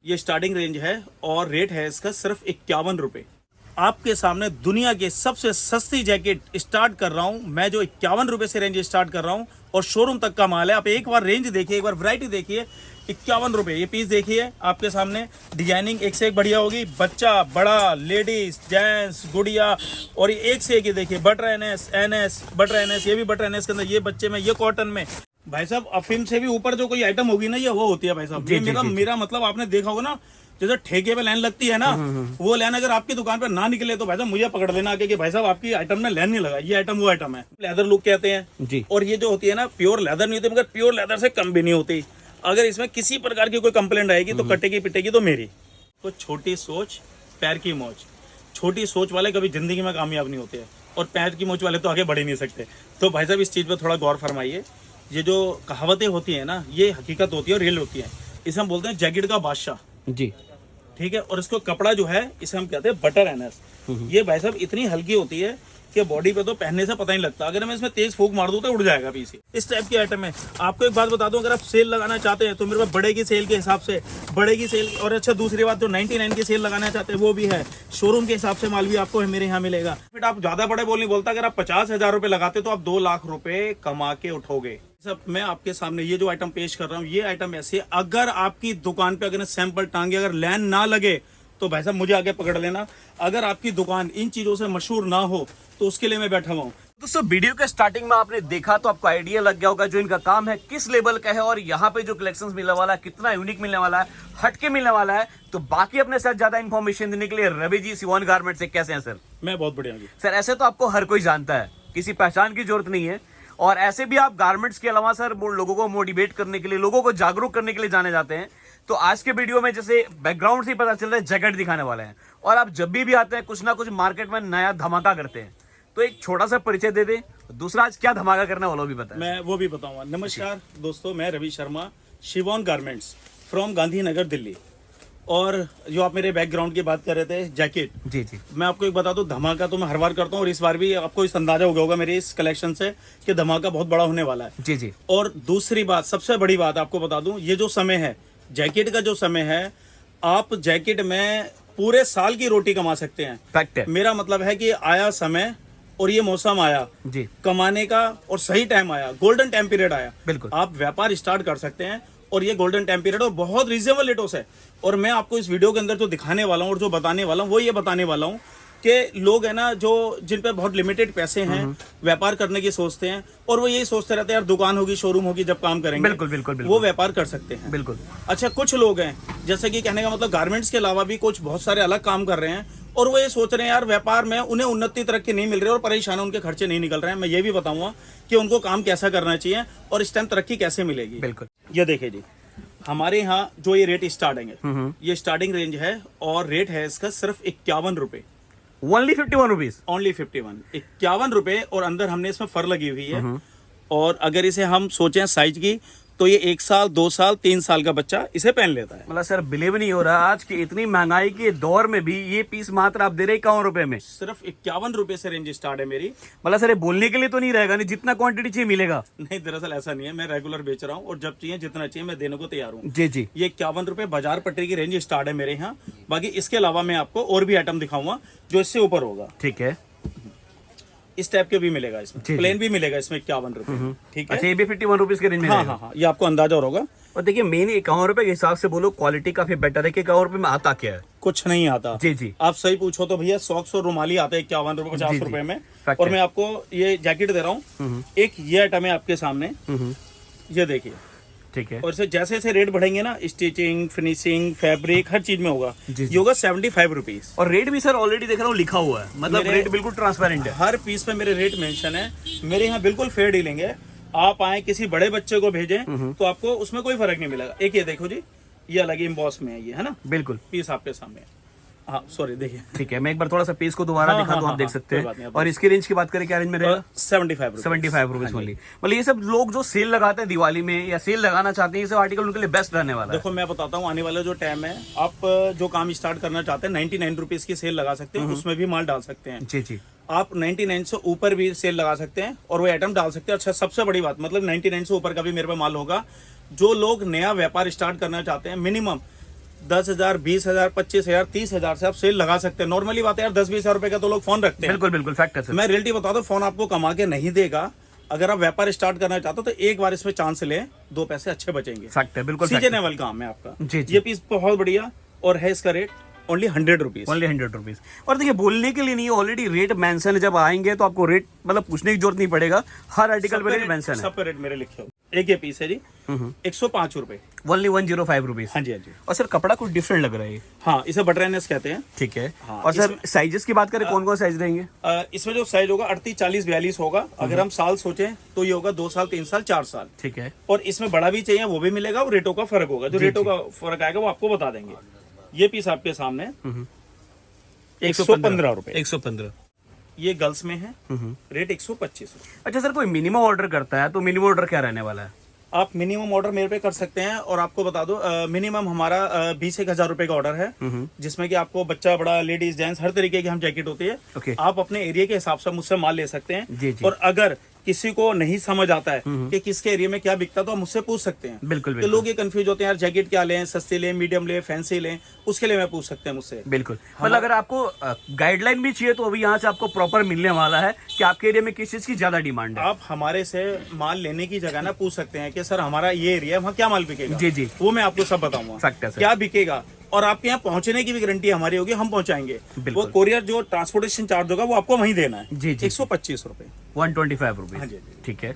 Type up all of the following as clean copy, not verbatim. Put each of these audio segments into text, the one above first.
ये starting range है और रेट है इसका सिर्फ 51 रुपए। आपके सामने दुनिया की सबसे सस्ती जैकेट स्टार्ट कर रहा हूं मैं, जो 51 रुपए से रेंज स्टार्ट कर रहा हूं और शोरूम तक का माल है। आप एक बार रेंज देखिए, एक बार वैरायटी देखिए। 51 रुपए ये पीस देखिए आपके सामने, डिजाइनिंग एक से एक बढ़िया होगी। बच्चा, बड़ा, लेडीज, जेंट्स, गुड़िया, और ये एक से एक, ये देखिए बटर एनएस, बटर एनएस, ये भी बटर एनएस के अंदर, ये बच्चे में, ये कॉटन में। भाई साहब अफीम से भी ऊपर जो कोई आइटम होगी ना, ये वो होती है भाई साहब। ये मेरा मतलब आपने देखा होगा ना, जैसे ठेके पे लाइन लगती है ना, वो लाइन अगर आपकी दुकान पे ना निकले तो भाई साहब मुझे पकड़ लेना आके कि भाई साहब आपकी आइटम में लाइन नहीं लगा, ये आइटम वो आइटम है। लेदर लुक कहते हैं जी। और ये जो होती है ना, प्योर लेदर नहीं होती, मगर प्योर लेदर से कम भी नहीं होती। अगर इसमें किसी प्रकार की कोई कंप्लेंट आएगी तो कटेगी पिटेगी तो मेरी। तो छोटी सोच पैर की मौज, छोटी सोच वाले कभी जिंदगी में कामयाब नहीं होते हैं, और पैर की मौज वाले तो आगे बढ़ ही नहीं सकते। तो भाई साहब इस चीज पर थोड़ा गौर फरमाइए। ये जो कहावतें होती है ना, ये हकीकत होती है और रियल होती है। इसे हम बोलते हैं जैकेट का बादशाह जी, ठीक है। और इसको कपड़ा जो है इसे हम कहते हैं बटर एनएस। ये भाई साहब इतनी हल्की होती है कि बॉडी पे तो पहनने से पता नहीं लगता। अगर मैं इसमें तेज फूंक मार दूं तो उड़ जाएगा पीस। इस टाइप की आइटम है। आपको एक बात बता दूं, अगर आप सेल लगाना चाहते हैं तो मेरे पास बढ़ेगी सेल के हिसाब से बढ़ेगी सेल। और अच्छा दूसरी बात, जो 99 की सेल लगाना चाहते हैं वो भी है। शोरूम के हिसाब से माल भी आपको मेरे यहाँ मिलेगा। फिर आप ज्यादा बड़े बोल नहीं बोलता, अगर आप 50,000 रुपए लगाते तो आप 2 लाख रुपए कमा के उठोगे। सब मैं आपके सामने ये जो आइटम पेश कर रहा हूँ, ये आइटम ऐसे, अगर आपकी दुकान पे अगर सैंपल टांगे, अगर लाइन ना लगे तो भाई साहब मुझे आगे पकड़ लेना। अगर आपकी दुकान इन चीजों से मशहूर ना हो तो उसके लिए मैं बैठा हुआ हूँ। दोस्तों वीडियो के स्टार्टिंग में आपने देखा तो आपको आइडिया लग गया होगा जो इनका काम है किस लेवल का है, और यहाँ पे जो कलेक्शंस मिलने वाला है कितना यूनिक मिलने वाला है, हटके मिलने वाला है। तो बाकी अपने साथ ज्यादा इन्फॉर्मेशन देने के लिए रवि जी सिवान गारमेंट से कैसे हैं सर? मैं बहुत बढ़िया जी सर। ऐसे तो आपको हर कोई जानता है, किसी पहचान की जरूरत नहीं है, और ऐसे भी आप गारमेंट्स के अलावा सर लोगों को मोटिवेट करने के लिए, लोगों को जागरूक करने के लिए जाने जाते हैं। तो आज के वीडियो में जैसे बैकग्राउंड से ही पता चल रहा है जैकेट दिखाने वाले हैं, और आप जब भी आते हैं कुछ ना कुछ मार्केट में नया धमाका करते हैं। तो एक छोटा सा परिचय दे दे, दूसरा आज क्या धमाका करने वाला भी बताएं। मैं वो भी बताऊंगा। नमस्कार दोस्तों, मैं रवि शर्मा, शिवॉन गारमेंट्स फ्रॉम गांधीनगर दिल्ली। और जो आप मेरे बैकग्राउंड की बात कर रहे थे, जैकेट, जी जी, मैं आपको एक बता दूं, धमाका तो मैं हर बार करता हूं, और इस बार भी आपको इस अंदाजा हो गया होगा मेरे इस कलेक्शन से कि धमाका बहुत बड़ा होने वाला है। जी जी। और दूसरी बात, सबसे बड़ी बात आपको बता दूं, ये जो समय है, जैकेट का जो समय है, आप जैकेट में पूरे साल की रोटी कमा सकते हैं। फैक्ट है। मेरा मतलब है कि आया समय और ये मौसम आया जी कमाने का, और सही टाइम आया, गोल्डन टाइम पीरियड आया। बिल्कुल, आप व्यापार स्टार्ट कर सकते हैं, और ये गोल्डन टाइम पीरियड और बहुत रीजनेबल रेटों से। और मैं आपको इस वीडियो के अंदर जो दिखाने वाला हूँ और जो बताने वाला हूँ वो ये बताने वाला हूँ कि लोग है ना, जो जिन पे बहुत लिमिटेड पैसे हैं, व्यापार करने की सोचते हैं, और वो यही सोचते रहते हैं यार दुकान होगी, शोरूम होगी, जब काम करेंगे। बिल्कुल बिल्कुल बिल्कुल, वो व्यापार कर सकते हैं। बिल्कुल। अच्छा, कुछ लोग हैं, जैसे कि कहने का मतलब गारमेंट्स के अलावा भी कुछ बहुत सारे अलग काम कर रहे हैं, और वो ये सोच रहे हैं यार व्यापार में उन्हें उन्नति तरक्की नहीं मिल रही और परेशान है, उनके खर्चे नहीं निकल रहे हैं। मैं ये भी बताऊंगा कि उनको काम कैसा करना चाहिए और इस टाइम तरक्की कैसे मिलेगी। बिल्कुल। ये देखिए जी, हमारे यहाँ जो ये रेट स्टार्टिंग है, ये स्टार्टिंग रेंज है और रेट है इसका सिर्फ 51 रुपए। Only 51 rupees? ओनली 51 रुपए। और अंदर हमने इसमें फर लगी हुई है। और अगर इसे हम सोचें साइज की, तो ये 1 साल, 2 साल, 3 साल का बच्चा इसे पहन लेता है। मतलब सर बिलीव नहीं हो रहा, आज की इतनी महंगाई के दौर में भी ये पीस मात्र आप दे रहे 51 रुपए में। सिर्फ 51 रुपए से रेंज स्टार्ट है मेरी। मतलब सर ये बोलने के लिए तो नहीं रहेगा, नहीं जितना क्वांटिटी चाहिए मिलेगा? नहीं, दरअसल ऐसा नहीं है, मैं रेगुलर बेच रहा हूँ, और जब चाहिए जितना चाहिए मैं देने को तैयार हूँ। जी जी। ये 51 रुपए बाजार पटरी की रेंज स्टार्ट है मेरे यहाँ। बाकी इसके अलावा मैं आपको और भी आइटम दिखाऊंगा जो इससे ऊपर होगा। ठीक है। इस टाइप के भी मिलेगा, इसमें प्लेन भी मिलेगा, इसमें 51 रुपए। ठीक है। अच्छा, ये भी 51 रुपीज के रेंज में? हाँ हाँ हाँ, ये आपको अंदाजा होगा। और देखिए मेन 51 रुपए के हिसाब से बोलो, क्वालिटी काफी बेटर है कि 51 रुपए में आता क्या है? कुछ नहीं आता। जी जी। आप सही पूछो तो भैया सॉक्स और रुमाली आते हैं 51 रुपए, 50 रुपए में। और मैं आपको ये जैकेट दे रहा हूँ। एक ये आइटम है आपके सामने, ये देखिए। ठीक है। और इसे जैसे जैसे रेट बढ़ेंगे ना, स्टिचिंग, फिनिशिंग, फैब्रिक, हर चीज में होगा। ये होगा 75 रुपीज। और रेट भी सर ऑलरेडी देख रहा हूँ लिखा हुआ है, मतलब रेट बिल्कुल ट्रांसपेरेंट है। हर पीस पे मेरे रेट मेंशन है। मेरे यहाँ बिल्कुल फेयर डीलिंग है। आप आए किसी बड़े बच्चे को भेजें तो आपको उसमें कोई फर्क नहीं मिलेगा। एक ये देखो जी, ये अलग ही एम्बॉस में है, ये है ना। बिल्कुल, पीस आपके सामने। हाँ सॉरी, देखिए। ठीक है, मैं एक बार थोड़ा सा पीस को दोबारा दिखा तो आप देख सकते हैं। और इसकी रेंज की बात करें, क्या रेंज में रहेगा? 75 रुपीज ओनली। मतलब ये सब लोग जो सेल लगाते हैं दिवाली में या सेल लगाना चाहते हैं, ये सब आर्टिकल उनके लिए बेस्ट रहने वाला है। देखो मैं बताता हूँ, आने वाला जो टाइम है, आप जो काम स्टार्ट करना चाहते हैं 99 रुपीज की सेल लगा सकते हैं, उसमें भी माल डाल सकते हैं। जी जी। आप 99 से ऊपर भी सेल लगा सकते हैं और वो आइटम डाल सकते हैं। अच्छा, सबसे बड़ी बात, मतलब 99 से ऊपर का भी मेरे पे माल होगा। जो लोग नया व्यापार स्टार्ट करना चाहते हैं, मिनिमम 10,000, 20,000, 25,000, 30,000 से आप सेल लगा सकते हैं। नॉर्मली बात है यार, 10-20 हजार रुपए का तो लोग फोन रखते हैं। बिल्कुल बिल्कुल फैक्ट है सर। मैं रियलिटी बता दूं, फोन आपको कमा के नहीं देगा। अगर आप व्यापार स्टार्ट करना चाहते हो तो एक बार इसमें चांस लें, 2 पैसे अच्छे बचेंगे। फैक्ट है, बिल्कुल fact है। सीजनेबल काम है आपका। जी, जी। ये पीस बहुत बढ़िया और है इसका rate only 100 rupees. Only 100 rupees. और देखिए बोलने के लिए नहीं, ऑलरेडी रेट मेंशन है। जब आएंगे तो आपको रेट मतलब पूछने की जरूरत नहीं पड़ेगा, हर आर्टिकल पे रेट मेंशन है। सब पे रेट मेरे लिखे हो। एक ये पीस है जी 105 रुपए। Only 105 rupees. हाँ जी, हाँ जी। और सर कपड़ा कुछ डिफरेंट लग रहा है ये। हाँ, इसे बटरनेस कहते हैं। ठीक है। हाँ, और सर साइजेस की बात करें, कौन कौन साइज रहेंगे? इसमें जो साइज होगा 38, 40, 42 होगा। अगर हम साल सोचें तो ये होगा 2 साल, 3 साल, 4 साल। ठीक है। और इसमें बड़ा भी चाहिए वो भी मिलेगा, और रेटों का फर्क होगा। जो रेटों का फर्क आएगा वो आपको बता देंगे। ये पीस आपके सामने 115 रुपए। 115। ये गर्ल्स में है, रेट 125 रुपए। अच्छा सर, कोई मिनिमम ऑर्डर करता है तो मिनिमम ऑर्डर क्या रहने वाला है? आप मिनिमम ऑर्डर मेरे पे कर सकते हैं। और आपको बता दो, मिनिमम हमारा 20-1 हजार रुपए का ऑर्डर है, जिसमें कि आपको बच्चा बड़ा, लेडीज, जेंट्स, हर तरीके की हम जैकेट होती है। ओके। आप अपने एरिया के हिसाब से मुझसे माल ले सकते हैं। जी, जी। और अगर किसी को नहीं समझ आता है कि किसके एरिया में क्या बिकता है तो आप मुझसे पूछ सकते हैं। बिल्कुल तो बिल्कुल लोग ये कंफ्यूज होते हैं, यार जैकेट क्या लें, सस्ती लें, मीडियम लें, फैंसी लें, उसके लिए मैं पूछ सकते हैं मुझसे। बिल्कुल। मतलब अगर आपको गाइडलाइन भी चाहिए तो अभी यहाँ से आपको प्रॉपर मिलने वाला है कि आपके एरिया में किस चीज की ज्यादा डिमांड है। आप हमारे से माल लेने की जगह ना पूछ सकते हैं कि सर हमारा ये एरिया है, वहाँ क्या माल बिकेगा। जी, जी। वो मैं आपको सब बताऊंगा। फैक्ट है सर। क्या बिकेगा, और आपके यहाँ पहुंचने की भी गारंटी हमारी होगी, हम पहुंचाएंगे। वो कोरियर जो ट्रांसपोर्टेशन चार्ज होगा वो आपको वहीं देना है। जी, जी। 125 रुपए। 125 रुपीज। हाँ जी, जी। ठीक है।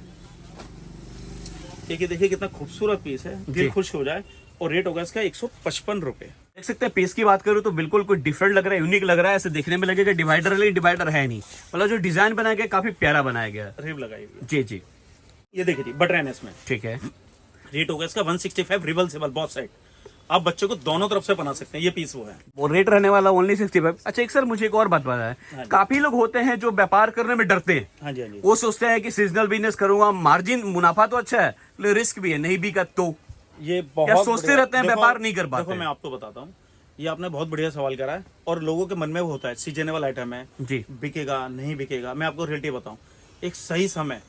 देखिए कितना खूबसूरत पीस है, दिल खुश हो जाए। और रेट होगा इसका 155 रुपए। देख सकते हैं पीस की बात करूँ तो बिल्कुल कोई डिफरेंट लग रहा है, यूनिक लग रहा है। ऐसे देखने में लगेगा डिवाइडर, लेकिन डिवाइडर है नहीं। मतलब जो डिजाइन बनाया गया काफी प्यारा बनाया गया है। रिब लगाई हुई है। जी जी। ये देखिए जी, बटर एनएस में। ठीक है। रेट होगा इसका 165, रिवर्सिबल बहुत साइड। आप बच्चों को दोनों तरफ से बना सकते हैं। ये पीस वो है। वो रेट रहने वाला ओनली 65। अच्छा एक सर मुझे एक और बात पता है, काफी लोग होते हैं जो व्यापार करने में डरते हैं। हाँ जी, हाँ जी। वो सोचते हैं कि सीजनल बिजनेस करूंगा, मार्जिन मुनाफा तो अच्छा है लेकिन रिस्क भी है, नहीं बिका तो ये क्या बहुत सोचते बढ़िया- रहते हैं, देखो- व्यापार नहीं कर पाते। देखो मैं आपको बताता हूँ, ये आपने बहुत बढ़िया सवाल करा है। और लोगों के मन में वो होता है सीजनेबल आइटम है जी। बिकेगा नहीं बिकेगा। मैं आपको रियलिटी बताऊं, एक सही समय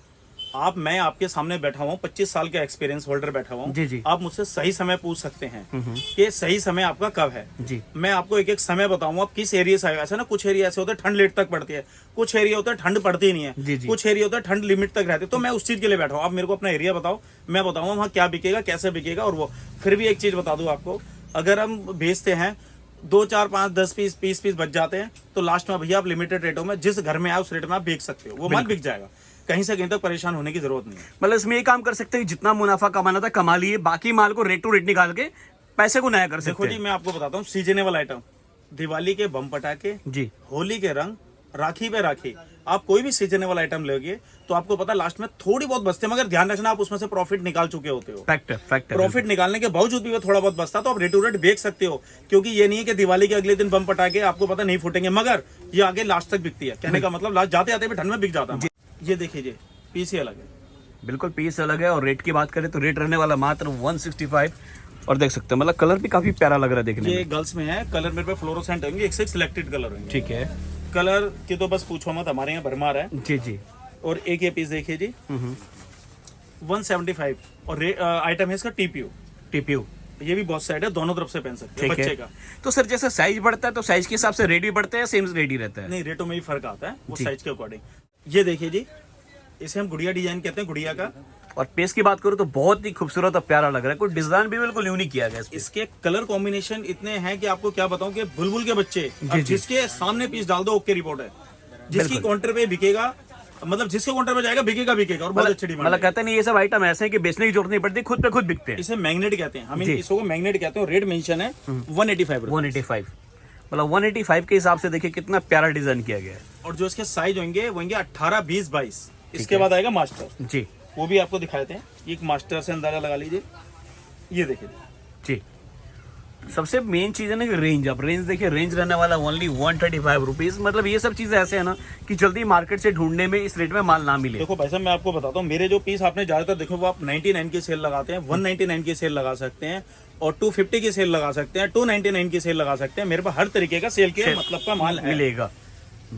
मैं आपके सामने बैठा हुआ हूँ, 25 साल का एक्सपीरियंस होल्डर बैठा हुआ हूँ। जी, जी। आप मुझसे सही समय पूछ सकते हैं कि सही समय आपका कब है। जी। मैं आपको एक एक समय बताऊंगा, आप किस एरिया से आएगा। ऐसा ना, कुछ एरिया ऐसे होते हैं ठंड लेट तक पड़ती है, कुछ एरिया होता है ठंड पड़ती ही नहीं है, जी, जी। कुछ एरिया होता है ठंड लिमिट तक रहती है। तो मैं उस चीज के लिए बैठा हूँ। आप मेरे को अपना एरिया बताओ, मैं बताऊंगा वहाँ क्या बिकेगा, कैसे बिकेगा। और वो फिर भी एक चीज बता दूं आपको, अगर हम बेचते हैं 2, 4, 5, 10 पीस बच जाते हैं तो लास्ट में भैया आप लिमिटेड रेटों में जिस घर में आए उस रेट में आप बेच सकते हो। वो माल बिक जाएगा, कहीं से कहीं तक परेशान होने की जरूरत नहीं है। मतलब इसमें ये काम कर सकते हैं कि जितना मुनाफा कमाना था कमा लिए, बाकी माल को रेट टू रेट निकाल के पैसे को नया कर सकते देखो जी, मैं आपको बताता हूँ, सीजनेबल आइटम, दिवाली के बम पटाखे, जी। होली के रंग, राखी पे राखी, आप कोई भी सीजनेबल आइटम लोगे तो आपको पता लास्ट में थोड़ी बहुत बचते हैं, मगर ध्यान रखना आप उसमें से प्रॉफिट निकाल चुके होते हो। फैक्ट है। प्रॉफिट निकालने के बावजूद भी वो थोड़ा बहुत बचता तो आप रेट टू रेट बेच सकते हो। क्योंकि ये नहीं है कि दिवाली के अगले दिन बम पटाखे आपको पता नहीं फूटेंगे, मगर ये आगे लास्ट तक बिकती है। कहने का मतलब लास्ट जाते जाते भी ठंड में बिक जाता है। ये देखिए जी, पीस ही अलग है। बिल्कुल पीस अलग है। और रेट की बात करें तो रेट रहने वाला मात्र 165। और देख सकते हैं मतलब कलर भी काफी प्यारा लग रहा है देखने ये में। गर्ल्स में है, कलर मेरे पे फ्लोरोसेंट होंगे, एक से सिलेक्टेड कलर होंगे। ठीक है। कलर की तो बस पूछो मत, हमारे यहाँ भरमार है। जी जी। और एक ये पीस देखिए जी 175। और आइटम है इसका टीपीयू। टीपीयू ये भी बहुत साइड है, दोनों तरफ से पहन सकते हैं ठीक बच्चे है। का। तो सर जैसे साइज बढ़ता है तो साइज के हिसाब से रेट भी बढ़ता है या सेम रेट ही रहता है? नहीं, रेटों में भी फर्क आता है वो जी। साइज के अकॉर्डिंग। ये देखिए जी, इसे हम गुड़िया डिजाइन कहते हैं, गुड़िया का। और पेस की बात करूँ तो बहुत ही खूबसूरत और प्यारा लग रहा है। कोई डिजाइन भी बिल्कुल यूनिक किया गया है इसमें। इसके कलर कॉम्बिनेशन इतने हैं कि आपको क्या बताऊं कि बुलबुल के बच्चे, अब जी। जिसके सामने पीस डाल दो ओके रिपोर्ट है। जिसकी काउंटर पे बिकेगा, मतलब जिसके काउंटर पे जाएगा बिकेगा और बहुत अच्छी डिमांड मतलब है। कहते नहीं ये सब आइटम ऐसे हैं कि बेचने की जरूरत नहीं पड़ती, खुद पे खुद बिकते हैं। इसे मैग्नेट कहते हैं, हम जी। इन पीसों को मैग्नेट कहते हैं। रेट मेंशन है 185 रुपए। 185। मतलब 185 के हिसाब से देखिए कितना प्यारा डिजाइन किया गया है। और जो इसके साइज होंगे वो होंगे 18, 20, 22। इसके बाद आएगा मास्टर, जी वो भी आपको दिखाते हैं। एक मास्टर से अंदाजा लगा लीजिए। ये देखिए जी। सबसे मेन चीज है ना कि रेंज। अब रेंज देखिए, रेंज रहने वाला ओनली 135 रुपीज। मतलब ये सब चीजें ऐसे है ना कि जल्दी मार्केट से ढूंढने में इस रेट में माल ना मिले। देखो भाई साहब, मैं आपको बताता हूँ, मेरे जो पीस आपने ज्यादातर देखो वो आप 99 की सेल लगाते हैं, 199 की सेल लगा सकते हैं, और 250 की सेल लगा सकते हैं, 299 की सेल लगा सकते हैं। मेरे पास हर तरीके का सेल के मतलब का माल है। मिलेगा।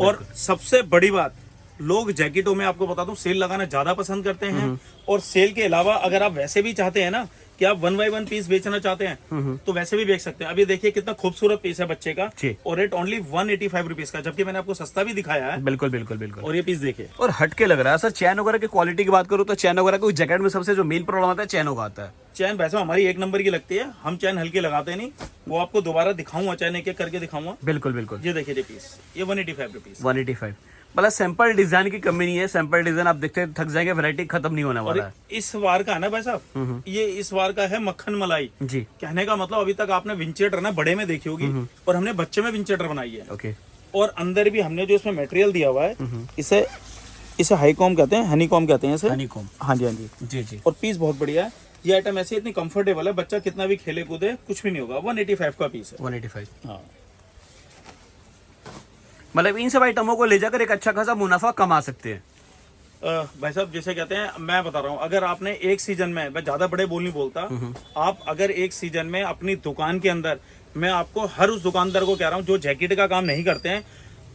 और सबसे बड़ी बात, लोग जैकेटों में आपको बताता हूँ सेल लगाना ज्यादा पसंद करते हैं। और सेल के अलावा अगर आप वैसे भी चाहते हैं ना कि आप 1 बाय 1 पीस बेचना चाहते हैं तो वैसे भी बेच सकते हैं। अभी देखिए कितना खूबसूरत पीस है बच्चे का, जी। और रेट ओनली 185 रुपीज का, जबकि मैंने आपको सस्ता भी दिखाया है। बिल्कुल बिल्कुल बिल्कुल। और ये पीस देखिए, और हटके लग रहा है सर। चैन वगैरह की क्वालिटी की बात करूँ तो चैन वगैरह को जैकेट में सबसे जो मेन प्रॉब्लम आता है चैनों का आता है। चैन वैसे हमारी 1 नंबर की लगती है, हम चैन हल्की लगाते नहीं। वो आपको दोबारा दिखाऊंगा, चैन एक एक करके दिखाऊंगा। बिल्कुल बिल्कुल। ये देखिए ये पीस, ये 185 रुपीज। 185 मतलब सैंपल डिजाइन की कमी नहीं है। सैंपल डिजाइन आप देखते थक जाएंगे, वैरायटी खत्म नहीं होने और वाला है। इस बार का है ना भाई साहब, ये इस बार का है मक्खन मलाई। जी। कहने का मतलब अभी तक आपने विंचेटर ना बड़े में देखी होगी, और हमने बच्चे में विंचेटर बनाई है। ओके। और अंदर भी हमने जो इसमें मटेरियल दिया हुआ है, इसे हाईकॉम कहते हैं, हनीकॉम कहते हैं इसे। हनीकॉम। हाँ जी हाँ जी जी जी। और पीस बहुत बढ़िया है। ये आइटम ऐसी इतनी कंफर्टेबल है, बच्चा कितना भी खेले कूदे कुछ भी नहीं होगा। 185 का पीस है। 185 हाँ, मतलब इन सब आइटमों को ले जाकर एक अच्छा खासा मुनाफा कमा सकते हैं। भाई साहब जैसे कहते हैं, मैं बता रहा हूँ, अगर आपने एक सीजन में, मैं ज्यादा बड़े बोल नहीं बोलता, आप अगर एक सीजन में अपनी दुकान के अंदर, मैं आपको हर उस दुकानदार को कह रहा हूँ जो जैकेट का काम नहीं करते हैं,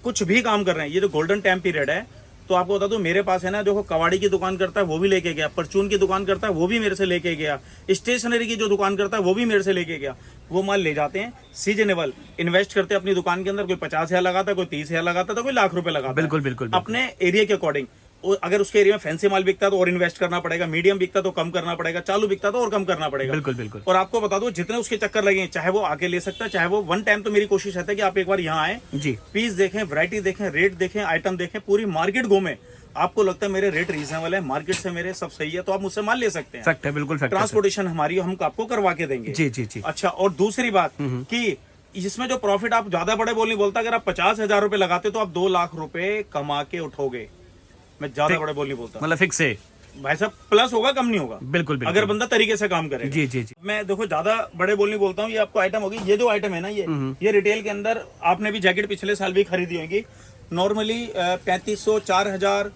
कुछ भी काम कर रहे हैं, ये जो गोल्डन टाइम पीरियड है, तो आपको बता दूं मेरे पास है ना, जो कबाड़ी की दुकान करता है वो भी लेके गया, परचून की दुकान करता है वो भी मेरे से लेके गया, स्टेशनरी की जो दुकान करता है वो भी मेरे से लेके गया। वो माल ले जाते हैं सीजनेबल, इन्वेस्ट करते हैं अपनी दुकान के अंदर। कोई 50,000 लगाता है, कोई 30,000 लगाता है, तो कोई लाख रुपए लगाता है। बिल्कुल बिल्कुल। अपने एरिया के अकॉर्डिंग। अगर उसके एरिया में फैंसी माल बिकता है तो और इन्वेस्ट करना पड़ेगा, मीडियम बिकता तो कम करना पड़ेगा, चालू बिकता तो और कम करना पड़ेगा। बिल्कुल बिल्कुल। और आपको बता दो जितने उसके चक्कर लगे, चाहे वो आके ले सकता है, चाहे वो वन टाइम, तो मेरी कोशिश रहता है कि आप एक बार यहाँ आए, जी। पीस देखें, वैरायटी देखें, रेट देखें, आइटम देखें, पूरी मार्केट घूमें। आपको लगता है मेरे रेट रीजनेबल है, मार्केट से मेरे सब सही है, तो आप मुझसे माल ले सकते हैं। फैक्ट है, बिल्कुल फैक्ट है। ट्रांसपोर्टेशन हमारी, हम आपको करवा के देंगे। जी जी जी। अच्छा, और दूसरी बात कि इसमें जो प्रॉफिट, आप ज्यादा बड़े बोल नहीं बोलता, अगर आप 50,000 रुपए लगाते तो आप 2 लाख रुपए कमा के उठोगे। मैं ज्यादा बड़े बोल नहीं बोलता, मतलब फिक्स है भाई साहब, प्लस होगा कम नहीं होगा। बिल्कुल बिल्कुल। अगर बंदा तरीके से काम करेगा। जी जी जी। मैं देखो ज्यादा बड़े बोल नहीं बोलता हूँ। ये आपको आइटम होगी, ये जो आइटम है ना, ये रिटेल के अंदर आपने भी जैकेट पिछले साल भी खरीदी होगी, नॉर्मली 3500, 4000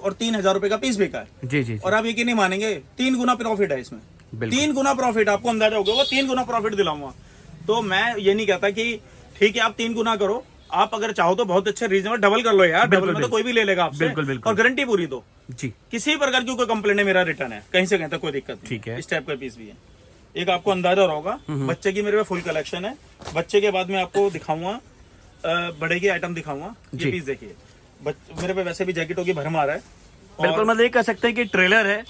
और 3000 रुपए का पीस बिका है। जी जी। और आप ये नहीं मानेंगे, 3 गुना प्रॉफिट है इसमें। 3 गुना प्रॉफिट, आपको अंदाजा होगा, वो 3 गुना प्रॉफिट दिलाऊंगा। तो मैं ये नहीं कहता कि ठीक है आप 3 गुना करो, आप अगर चाहो तो बहुत अच्छे रीजनेबल डबल कर लो यार। डबल में तो कोई भी ले लेगा आपसे। बिल्कुल बिल्कुल। और गारंटी पूरी दो जी। किसी प्रकार की कोई कंप्लेंट है, मेरा रिटर्न है, कहीं से कहीं तक कोई दिक्कत नहीं। ठीक है। इस टाइप का पीस भी है। एक आपको अंदाजा होगा, बच्चे की मेरे पे फुल कलेक्शन है। बच्चे के बाद में आपको दिखाऊंगा बड़े की आइटम दिखाऊंगा। ये पीस देखिए, मेरे पे वैसे भी जैकेटों की भरमार है। बिल्कुल, मतलब ये कह सकते हैं कि ट्रेलर है,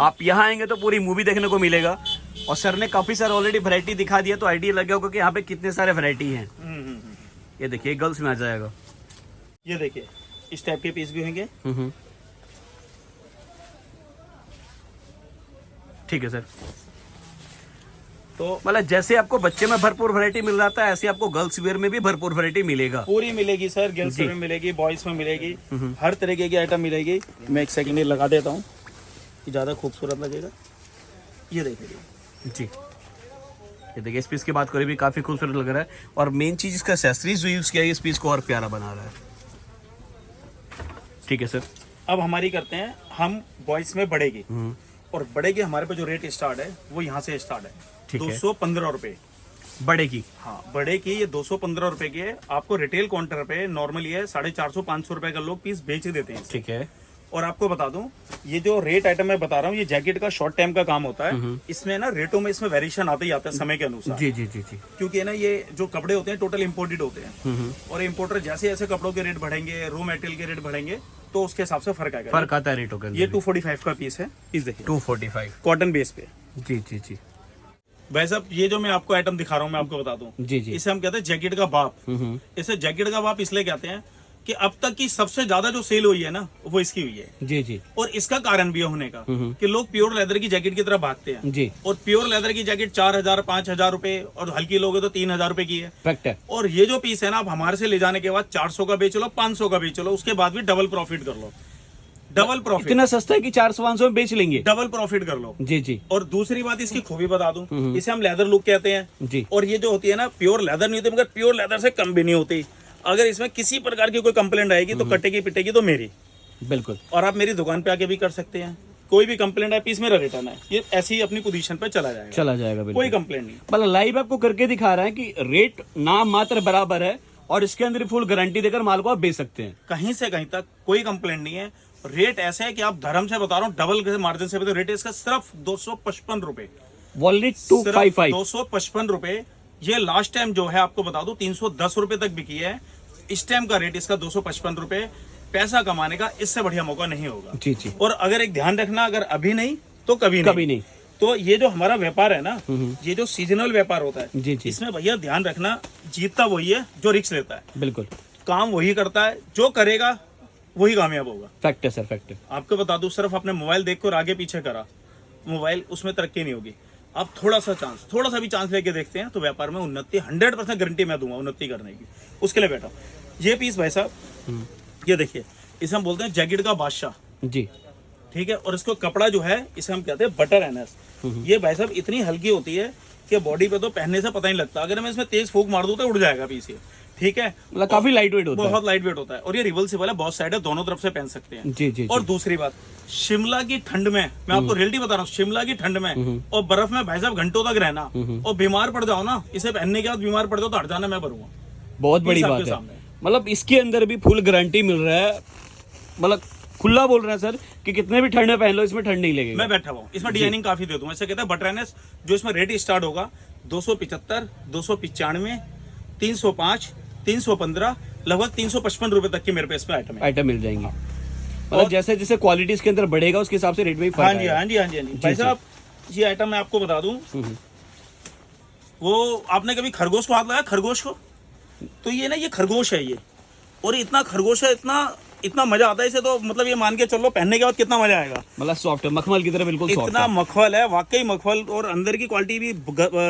आप यहाँ आएंगे तो पूरी मूवी देखने को मिलेगा। और सर ने काफी सारे ऑलरेडी वैरायटी दिखा दिया, तो आइडिया लग गया होगा कि यहाँ पे कितने सारे वैरायटी हैं। ये देखिए गर्ल्स में आ जाएगा। ये देखिए इस टाइप के पीस भी होंगे। ठीक है सर। तो मतलब जैसे आपको बच्चे में भरपूर वैरायटी मिल रहा था, ऐसे आपको गर्ल्स वेयर में भी भरपूर वैरायटी मिलेगा। पूरी मिलेगी सर, गर्ल्स में मिलेगी, बॉयज में मिलेगी, हर तरीके की आइटम मिलेगी। मैं एक सेकंड लगा देता हूँ, ज्यादा खूबसूरत लगेगा। ये देखिए जी, ये देखिए इस पीस की बात करें भी काफी खूबसूरत लग रहा है। और मेन चीज इसका एक्सेसरीज जो यूज किया है, इस पीस को और प्यारा बना रहा है। ठीक है सर। अब हमारी करते हैं हम बॉयज में बड़े की, और बड़े की हमारे पे जो रेट स्टार्ट है वो यहाँ से स्टार्ट है। ठीक है। 215 रुपए बड़े की। हाँ, बड़े की ये 215 रुपए की है। आपको रिटेल काउंटर पे नॉर्मली है 450-500 रुपए का लोग पीस बेच देते हैं। ठीक है। और आपको बता दूं, ये जो रेट आइटम मैं बता रहा हूँ, ये जैकेट का शॉर्ट टाइम का काम होता है। इसमें ना रेटों में इसमें वेरिएशन आते ही आता है समय के अनुसार। जी जी जी जी। क्योंकि ना ये जो कपड़े होते हैं टोटल इम्पोर्टेड होते हैं, और इम्पोर्टर जैसे जैसे कपड़ों के रेट बढ़ेंगे, रॉ मटेरियल के रेट बढ़ेंगे, तो उसके हिसाब से फर्क आएगा। फर्क आता है रेटों के। ये 245 का पीस है। पीस देखिए 245 कॉटन बेस पे। जी जी जी। भाई साहब ये जो मैं आपको आइटम दिखा रहा हूँ, मैं आपको बता दूं, जी जी। इसे हम कहते हैं जैकेट का बाप। इसे जैकेट का बाप इसलिए कहते हैं कि अब तक की सबसे ज्यादा जो सेल हुई है ना, वो इसकी हुई है। जी जी। और इसका कारण भी है होने का कि लोग प्योर लेदर की जैकेट की तरफ भागते हैं। जी। और प्योर लेदर की जैकेट 4000-5000 रुपए, और हल्की लोगे तो 3000 रुपए की है। फैक्ट है। और ये जो पीस है ना, आप हमारे से ले जाने के बाद 400 का बेच लो, 500 का बेच लो, उसके बाद भी डबल प्रॉफिट कर लो। डबल प्रॉफिट इतना सस्ता है कि 400-500 में बेच लेंगे। डबल प्रॉफिट कर लो। जी जी। और दूसरी बात इसकी खूबी बता दूं, इसे हम लेदर लुक कहते हैं। जी। और ये जो होती है ना, प्योर लेदर नहीं होती, मगर प्योर लेदर से कम भी नहीं होती। अगर इसमें किसी प्रकार की कोई कंप्लेंट आएगी तो कटेगी पिटेगी तो मेरी। बिल्कुल। और आप मेरी दुकान पे आके भी कर सकते हैं। कोई भी कंप्लेंट है, पीस मेरा रिटर्न है, ये ऐसी ही अपनी पोजीशन पे चला जाएगा। बिल्कुल। कोई कंप्लेंट नहीं। मतलब लाइव आपको करके दिखा रहा है कि रेट नाम मात्र बराबर है, और इसके अंदर फुल गारंटी देकर माल को आप बेच सकते हैं। कहीं से कहीं तक कोई कंप्लेंट नहीं है। रेट ऐसा है कि आप धर्म से बता रहा हूँ, डबल मार्जिन से बता, रेट इसका सिर्फ 255 रुपए। वॉलनट 255 255 रुपए। ये लास्ट टाइम जो है आपको बता दूं 310 रुपए तक बिकी है। इस टाइम का रेट इसका 255 रुपए। पैसा कमाने का इससे बढ़िया मौका नहीं होगा। जी जी। और अगर एक ध्यान रखना, अगर अभी नहीं तो कभी नहीं। तो ये जो हमारा व्यापार है ना, ये जो सीजनल व्यापार होता है, जी जी। इसमें भैया ध्यान रखना, जीतता वही है जो रिस्क लेता है। बिल्कुल। काम वही करता है, जो करेगा वही कामयाब होगा। फैक्ट है सर, फैक्ट है। आपको बता दूं, सिर्फ अपने मोबाइल देख कर आगे पीछे करा, मोबाइल उसमें तरक्की नहीं होगी। आप थोड़ा सा भी चांस लेके देखते हैं तो व्यापार में उन्नति 100% गारंटी मैं दूंगा उन्नति करने की। उसके लिए बैठा हूं। ये पीस भाई साहब, ये देखिए, इसे हम बोलते हैं जैकेट का बादशाह जी। ठीक है। और इसको कपड़ा जो है इसे हम कहते हैं बटर एनएस। ये भाई साहब इतनी हल्की होती है कि बॉडी पे तो पहनने से पता नहीं लगता। अगर मैं इसमें तेज फूंक मार दूं तो उड़ जाएगा पीस ये, ठीक है। मतलब काफी लाइट वेट होता है। बहुत लाइट वेट होता है। और ये रिवर्सिबल है, बहुत साइड है, दोनों तरफ से पहन सकते हैं। जी जी। और दूसरी बात, शिमला की ठंड में, मैं आपको रियलिटी बता रहा हूँ, शिमला की ठंड में और बर्फ में भाई साहब घंटों तक रहना और बीमार पड़ जाओ ना, इसे पहनने के बाद बीमार पड़ जाओ तो हट जाना मैं भरूंगा। बहुत बड़ी बात है। मतलब इसके अंदर भी फुल गारंटी मिल रहा है। मतलब खुला बोल रहा है सर कि कितने भी ठंड में पहन लो, इसमें ठंड नहीं लगेगी। मैं बैठा हुआ हूँ, इसमें डिजाइनिंग काफी दे दूंगा। ऐसे कहते हैं बटर एनएस। जो इसमें रेट स्टार्ट होगा 275, 295, 305, 315, लगभग 355 रुपए तक की मेरे पे इसमें आइटम मिल जाएंगे। मतलब जैसे जैसे क्वालिटी इसके अंदर बढ़ेगा उसके हिसाब से रेट में हाँ जी हाँ जी हाँ जी भाई साहब। ये आइटम मैं आपको बता दूं, वो आपने कभी खरगोश को हाथ लगाया, खरगोश को? तो ये ना, ये खरगोश है ये, और इतना खरगोश है, इतना मजा आता है इसे, तो मतलब ये मान के चलो पहनने के बाद कितना मजा आएगा। मतलब सॉफ्ट है, मखमल की तरह बिल्कुल सॉफ्ट इतना मखमल है, वाकई मखमल। और अंदर की क्वालिटी भी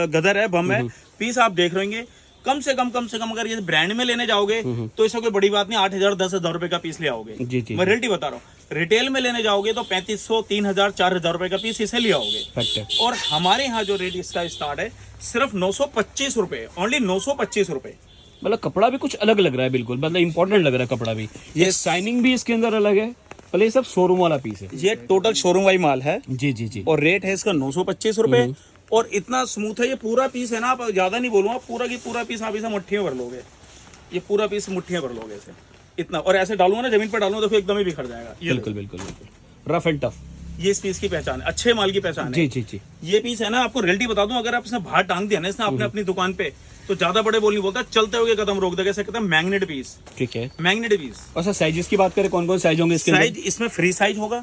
गदर है, बम है। पीस आप देख रहे होंगे, कम से कम अगर ये ब्रांड में लेने जाओगे तो इसका कोई बड़ी बात नहीं, 8,000 10,000 रुपए का पीस ले आओगे। जी जी। मैं रियलिटी बता रहा हूँ। रिटेल में लेने जाओगे तो 3,500, 3,000, 4,000 रुपए का पीस इसे ले आओगे। और हमारे यहाँ जो रेट इसका स्टार्ट है सिर्फ 925 रुपए, ओनली 925 रुपए। मतलब कपड़ा भी कुछ अलग लग रहा है बिल्कुल, मतलब इंपॉर्टेंट लग रहा है कपड़ा भी। ये शाइनिंग भी इसके अंदर अलग है। पहले ये सब शोरूम वाला पीस है। ये टोटल शोरूम वाली माल है। जी जी जी। और रेट है इसका 925 रुपए। और इतना स्मूथ है ये पूरा पीस है ना, आप ज्यादा नहीं बोलूंगा, पूरा की पूरा पीस आप इसे मुट्ठी में भर लोगे। ये पूरा पीस मुट्ठी में भर लोगे इसे, इतना। और ऐसे डालूंगा ना, जमीन पर डालूंगा देखो एकदम ही बिखर जाएगा। ये बिल्कुल बिल्कुल बिल्कुल रफ एंड टफ। ये इस पीस की पहचान है, अच्छे माल की पहचान है। जी जी जी। ये पीस है ना, आपको रियलिटी बता दूं, अगर आप इसने बाहर टांग दिया ना इसने आपने अपनी दुकान पे, तो ज्यादा बड़े बोल नहीं बोलता, चलते हुए कदम रोक देगा। इसे कहते हैं मैग्नेट पीस। ठीक है, मैग्नेट पीस। और सर साइजेस की बात करें, कौन कौन साइज होंगे इसके? साइज इसमें फ्री साइज होगा,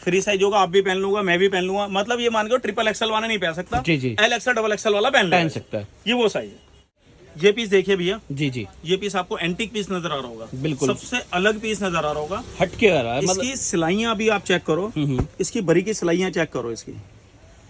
फ्री साइज होगा, आप भी पहन लूंगा, मैं भी पहन लूंगा। मतलब ये मान के ट्रिपल एक्सएल वाला नहीं पहन सकता। जी जी। एल एक्सएल, डबल एक्सएल वाला पहन सकता है। ये वो साइज है। ये पीस देखिए भैया। जी जी। ये पीस आपको एंटीक पीस नजर आ रहा होगा, बिल्कुल सबसे अलग पीस नजर आ रहा होगा, हटके आ रहा है। इसकी सिलाइयां भी आप चेक करो, इसकी बरी की सिलाइयां चेक करो, इसकी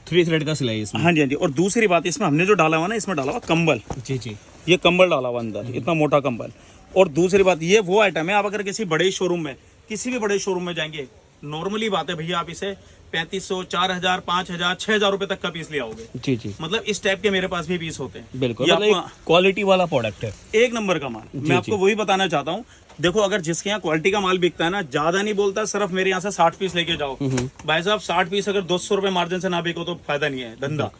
3 थ्रेड का सिलाई इसमें। हाँ जी हाँ जी। और दूसरी बात, इसमें हमने जो डाला हुआ ना, इसमें डाला हुआ कंबल। जी जी। ये कंबल डाला हुआ अंदर, इतना मोटा कंबल। और दूसरी बात, ये वो आइटम है, आप अगर किसी बड़े शोरूम में, किसी भी बड़े शोरूम में जाएंगे, नॉर्मली बात है भैया, आप इसे 3,500, 4,000, 5,000, 6,000 रुपए तक का पीस ले आओगे। जी जी। मतलब इस टाइप के मेरे पास भी पीस होते हैं। बिल्कुल, मतलब क्वालिटी वाला प्रोडक्ट है, एक नंबर का माल। मैं आपको वही बताना चाहता हूँ। देखो, अगर जिसके यहाँ क्वालिटी का माल बिकता है ना, ज्यादा नहीं बोलता, सिर्फ मेरे यहाँ से 60 पीस लेके जाओ भाई साहब। 60 पीस अगर 200 रुपए मार्जिन से ना बिको तो फायदा नहीं है धंधा।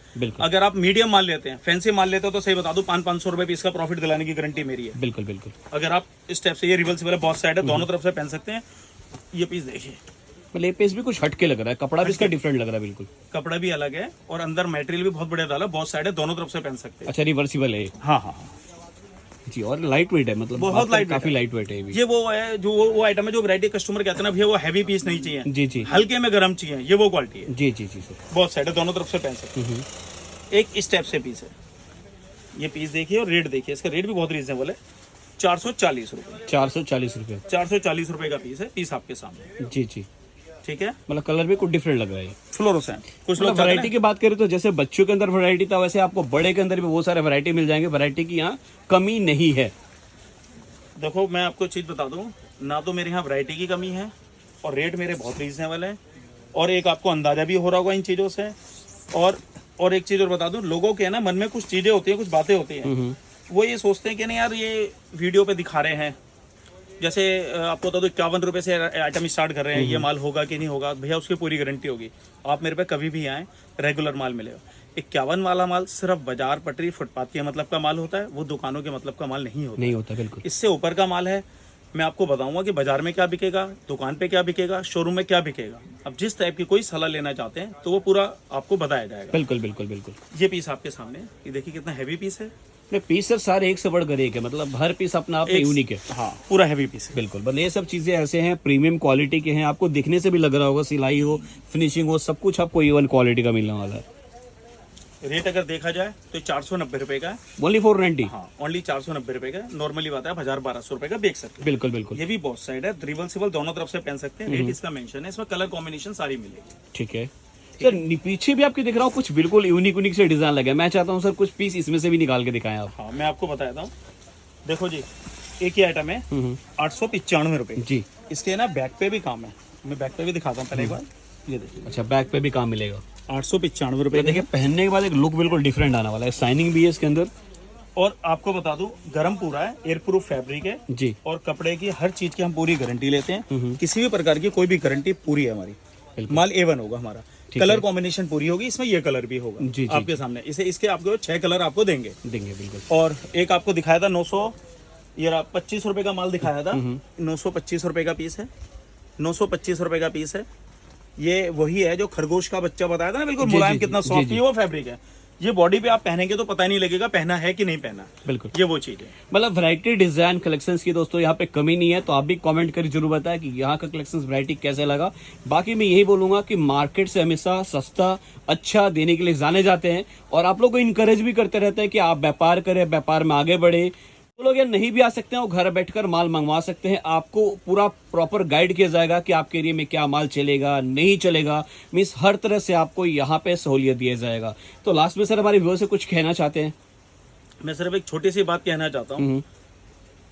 अगर आप मीडियम माल लेते हैं, फैंसी माल लेते हो, तो सही बता दूं 500 रुपए पीस का प्रॉफिट दिलाने की गारंटी मेरी है। बिल्कुल बिल्कुल। अगर आप इस टाइप से, ये रिवर्सिबल है, बहुत साइड है, दोनों तरफ से पहन सकते हैं। ये पीस देखिए, ये पीस भी कुछ हटके लग रहा है, कपड़ा भी इसका डिफरेंट लग रहा है। बिल्कुल, कपड़ा भी अलग है और अंदर मटेरियल भी बहुत बढ़िया डाला, बहुत साइड है, दोनों तरफ से पहन सकते हैं। अच्छा, रिवर्सिबल है। हाँ हाँ जी। और लाइट वेट है, मतलब बहुत लाइट, काफी लाइट वेट है ये वो है जो वो आइटम है जो वैरायटी कस्टमर कहते हैं ना भैया, वो हैवी पीस नहीं चाहिए। जी जी। हल्के में गर्म चाहिए, ये वो क्वालिटी है। जी जी जी सर। बहुत साइड है, दोनों तरफ से पहन सकते हैं। एक इस टाइप से पीस है। ये पीस देखिए और रेट देखिए, इसका रेट भी बहुत रीजनेबल है, 440 रुपए। 440 रुपए। 440 रुपए का पीस है, पीस आपके सामने। जी जी। ठीक है। मतलब कलर भी कुछ डिफरेंट लग रहा है, फ्लोरोसेंट। कुछ लोग वैरायटी की बात करें तो जैसे बच्चों के अंदर वैरायटी था, वैसे आपको बड़े के अंदर भी बहुत सारे वैरायटी मिल जाएंगे। वैरायटी की यहाँ कमी नहीं है। देखो, मैं आपको चीज बता दूं ना, तो मेरे यहाँ वैरायटी की कमी है और रेट मेरे बहुत रीजनेबल है। और एक आपको अंदाजा भी हो रहा होगा इन चीजों से। और एक चीज और बता दूं, लोगों के ना मन में कुछ चीजें होती है, कुछ बातें होती हैं, वो ये सोचते हैं कि नहीं यार, ये वीडियो पे दिखा रहे हैं, जैसे आपको बता दो 51 रुपए से आइटम स्टार्ट कर रहे हैं, ये माल होगा कि नहीं होगा। भैया उसकी पूरी गारंटी होगी, आप मेरे पे कभी भी आए, रेगुलर माल मिलेगा। 51 वाला माल सिर्फ बाजार, पटरी, फुटपाथ के मतलब का माल होता है, वो दुकानों के मतलब का माल नहीं होता। बिल्कुल। इससे ऊपर का माल है, मैं आपको बताऊंगा कि बाजार में क्या बिकेगा, दुकान पे क्या बिकेगा, शोरूम में क्या बिकेगा। अब जिस टाइप की कोई सलाह लेना चाहते हैं तो वो पूरा आपको बताया जाएगा। बिल्कुल बिल्कुल बिल्कुल। ये पीस आपके सामने, ये देखिए कितना हैवी पीस है। नहीं, पीस सर सारे एक से बढ़कर एक है, मतलब हर पीस अपना आप में यूनिक है। हाँ, पूरा हैवी पीस है। बिल्कुल, मतलब ये सब चीजें ऐसे हैं, प्रीमियम क्वालिटी के हैं, आपको दिखने से भी लग रहा होगा, सिलाई हो, फिनिशिंग हो, सब कुछ आपको A1 क्वालिटी का मिलने वाला है। रेट अगर देखा जाए तो 490 रुपए का है। ओनली 490। हाँ, ओनली 490 रुपए का। नॉर्मली बात है आप 1000-1200 रुपए का बेच सकते हैं। बिल्कुल बिल्कुल। ये भी बहुत साइड है, रिवर्सिबल दोनों तरफ से पहन सकते हैं। रेट इसका मेंशन है, इसमें कलर कॉम्बिनेशन सारी मिलेगी। ठीक है सर, पीछे भी आपके दिख रहा हूँ कुछ बिल्कुल यूनिक से डिजाइन लगे। मैं चाहता हूँ सर कुछ पीस इसमें से भी निकाल के दिखाएं आप। हाँ, मैं आपको बताता हूँ। देखो जी, एक ही आइटम है 895 रुपए जी। इसके ना बैक पे भी काम है, मैं बैक पे भी दिखाता हूँ पहले एक बार। ये देखिए, अच्छा, बैक पे भी काम मिलेगा। 895 रुपए। देखिए, पहनने के बाद एक लुक बिल्कुल डिफरेंट आने वाला है, शाइनिंग भी है इसके अंदर। और आपको बता दूं, गर्म पूरा है, एयर प्रूफ फैब्रिक है जी। और कपड़े की हर चीज की हम पूरी गारंटी लेते हैं। किसी भी प्रकार की कोई भी गारंटी पूरी है हमारी। बिल्कुल। माल A1 होगा हमारा। कलर कॉम्बिनेशन पूरी होगी, इसमें ये कलर भी होगा। जी, आपके सामने इसे इसके आपको 6 कलर आपको देंगे। बिल्कुल। और एक आपको दिखाया था 900, ये 25 रुपए का माल दिखाया था। 925 रुपए का पीस है, 925 रुपए का पीस है। ये वही है जो खरगोश का बच्चा बताया था ना, बिल्कुल मुलायम, कितना सॉफ्ट है वो फैब्रिक है। ये बॉडी पे आप पहनेंगे तो पता ही नहीं लगेगा पहना है कि नहीं पहना। बिल्कुल, ये वो चीज है। मतलब वैरायटी, डिजाइन, कलेक्शंस की दोस्तों यहाँ पे कमी नहीं है। तो आप भी कमेंट कर जरूर बताएं कि यहाँ का कलेक्शंस, वैरायटी कैसे लगा। बाकी मैं यही बोलूंगा कि मार्केट से हमेशा सस्ता अच्छा देने के लिए जाने जाते हैं और आप लोग को इनकरेज भी करते रहते हैं कि आप व्यापार करें, व्यापार में आगे बढ़े। तो लोग यार नहीं भी आ सकते हैं, वो घर बैठकर माल मंगवा सकते हैं। आपको पूरा प्रॉपर गाइड किया जाएगा कि आपके एरिया में क्या माल चलेगा, नहीं चलेगा, मीन्स हर तरह से आपको यहाँ पे सहूलियत दिया जाएगा। तो लास्ट में सर हमारे व्यूअर्स से कुछ कहना चाहते हैं? मैं सिर्फ एक छोटी सी बात कहना चाहता हूँ।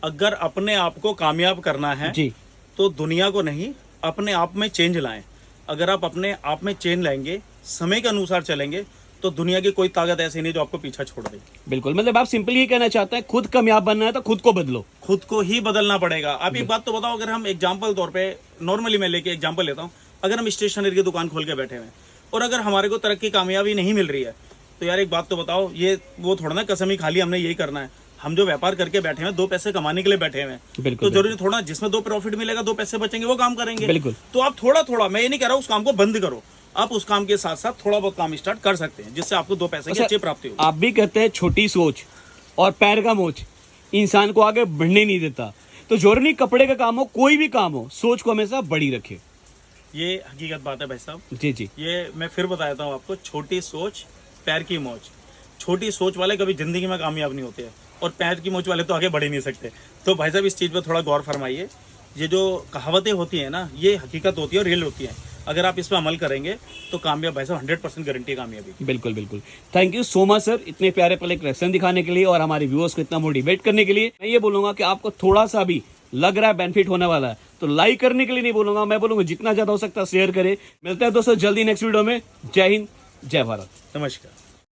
अगर अपने आप को कामयाब करना है जी, तो दुनिया को नहीं, अपने आप में चेंज लाएं। अगर आप अपने आप में चेंज लाएंगे, समय के अनुसार चलेंगे, तो दुनिया की कोई ताकत ऐसी नहीं जो आपको पीछा छोड़ दे। बिल्कुल, मतलब आप सिंपली ये कहना चाहते हैं खुद कामयाब बनना है तो खुद को बदलो, खुद को ही बदलना पड़ेगा। आप एक बात तो बताओ, अगर हम एग्जाम्पल तौर पे, नॉर्मली मैं लेके एग्जाम्पल लेता हूँ, अगर हम स्टेशनरी की दुकान खोल के बैठे हुए हैं और अगर हमारे को तरक्की कामयाबी नहीं मिल रही है, तो यार एक बात तो बताओ, ये वो थोड़ा ना कसम ही खाली हमने यही करना है। हम जो व्यापार करके बैठे हैं, 2 पैसे कमाने के लिए बैठे हुए हैं, तो जरूरी थोड़ा जिसमें 2 प्रॉफिट मिलेगा, 2 पैसे बचेंगे, वो काम करेंगे। बिल्कुल। तो आप थोड़ा थोड़ा, मैं ये नहीं कह रहा हूँ उस काम को बंद करो, आप उस काम के साथ साथ थोड़ा बहुत काम स्टार्ट कर सकते हैं, जिससे आपको 2 पैसे की अच्छी प्राप्ति हो। आप भी कहते हैं छोटी सोच और पैर का मोच इंसान को आगे बढ़ने नहीं देता। तो जरूरी कपड़े का काम हो, कोई भी काम हो, सोच को हमेशा बड़ी रखे। ये हकीकत बात है भाई साहब। जी जी, ये मैं फिर बताता हूँ आपको, छोटी सोच पैर की मौज। छोटी सोच वाले कभी जिंदगी में कामयाब नहीं होते हैं और पैर की मौज वाले तो आगे बढ़ ही नहीं सकते। तो भाई साहब इस चीज़ पर थोड़ा गौर फरमाइए। ये जो कहावतें होती हैं ना, ये हकीकत होती है और रियल होती है। अगर आप इस पर अमल करेंगे तो कामयाब, भाई साहब 100% गारंटी कामयाबी। बिल्कुल बिल्कुल। Thank you so much sir, इतने प्यारे पहले कलेक्शन दिखाने के लिए और हमारे व्यूअर्स को इतना मोटिवेट करने के लिए। मैं ये बोलूंगा कि आपको थोड़ा सा भी लग रहा है बेनिफिट होने वाला है तो लाइक करने के लिए नहीं बोलूंगा, मैं बोलूंगा जितना ज्यादा हो सकता है शेयर करें। मिलते हैं दोस्तों जल्दी नेक्स्ट वीडियो में। जय हिंद, जय भारत, नमस्कार।